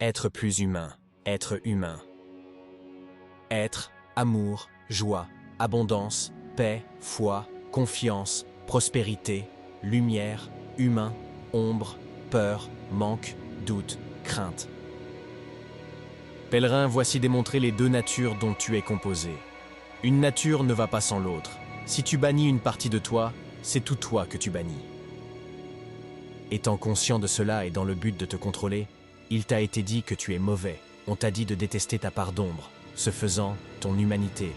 Être plus humain, être humain. Être, amour, joie, abondance, paix, foi, confiance, prospérité, lumière, humain, ombre, peur, manque, doute, crainte. Pèlerin, voici démontré les deux natures dont tu es composé. Une nature ne va pas sans l'autre. Si tu bannis une partie de toi, c'est tout toi que tu bannis. Étant conscient de cela et dans le but de te contrôler, il t'a été dit que tu es mauvais. On t'a dit de détester ta part d'ombre, ce faisant, ton humanité.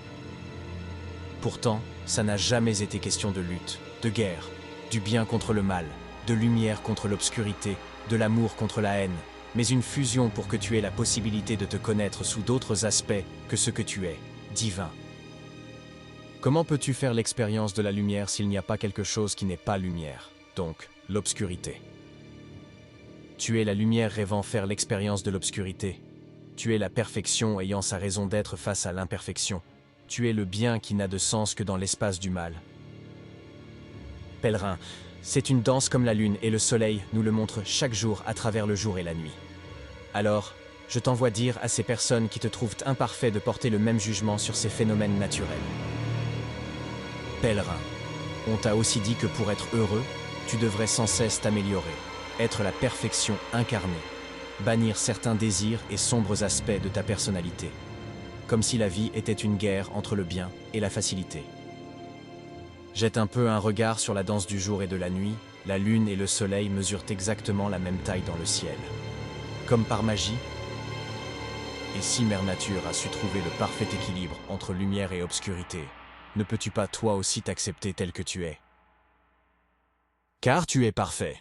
Pourtant, ça n'a jamais été question de lutte, de guerre, du bien contre le mal, de lumière contre l'obscurité, de l'amour contre la haine, mais une fusion pour que tu aies la possibilité de te connaître sous d'autres aspects que ce que tu es, divin. Comment peux-tu faire l'expérience de la lumière s'il n'y a pas quelque chose qui n'est pas lumière, donc l'obscurité? Tu es la lumière rêvant faire l'expérience de l'obscurité. Tu es la perfection ayant sa raison d'être face à l'imperfection. Tu es le bien qui n'a de sens que dans l'espace du mal. Pèlerin, c'est une danse comme la lune et le soleil nous le montrent chaque jour à travers le jour et la nuit. Alors, je t'envoie dire à ces personnes qui te trouvent imparfait de porter le même jugement sur ces phénomènes naturels. Pèlerin, on t'a aussi dit que pour être heureux, tu devrais sans cesse t'améliorer, être la perfection incarnée, bannir certains désirs et sombres aspects de ta personnalité, comme si la vie était une guerre entre le bien et la facilité. Jette un peu un regard sur la danse du jour et de la nuit, la lune et le soleil mesurent exactement la même taille dans le ciel. Comme par magie, et si Mère Nature a su trouver le parfait équilibre entre lumière et obscurité, ne peux-tu pas toi aussi t'accepter tel que tu es? Car tu es parfait.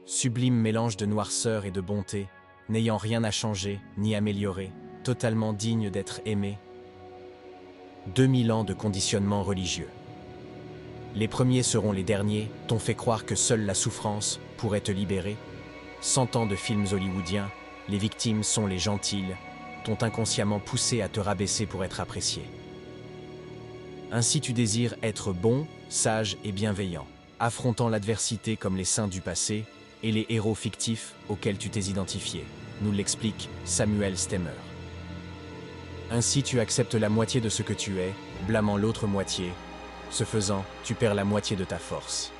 Sublime mélange de noirceur et de bonté, n'ayant rien à changer ni améliorer, totalement digne d'être aimé. 2000 ans de conditionnement religieux. Les premiers seront les derniers, t'ont fait croire que seule la souffrance pourrait te libérer. 100 ans de films hollywoodiens, les victimes sont les gentils, t'ont inconsciemment poussé à te rabaisser pour être apprécié. Ainsi tu désires être bon, sage et bienveillant, affrontant l'adversité comme les saints du passé et les héros fictifs auxquels tu t'es identifié, nous l'explique Samuel Stemmer. Ainsi tu acceptes la moitié de ce que tu es, blâmant l'autre moitié. Ce faisant, tu perds la moitié de ta force.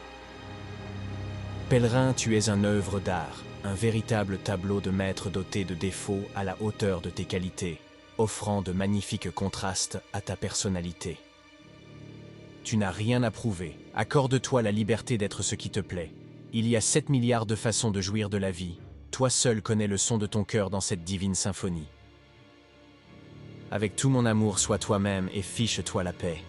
Pèlerin, tu es un œuvre d'art, un véritable tableau de maître doté de défauts à la hauteur de tes qualités, offrant de magnifiques contrastes à ta personnalité. Tu n'as rien à prouver, accorde-toi la liberté d'être ce qui te plaît. Il y a 7 milliards de façons de jouir de la vie, toi seul connais le son de ton cœur dans cette divine symphonie. Avec tout mon amour, sois toi-même et fiche-toi la paix.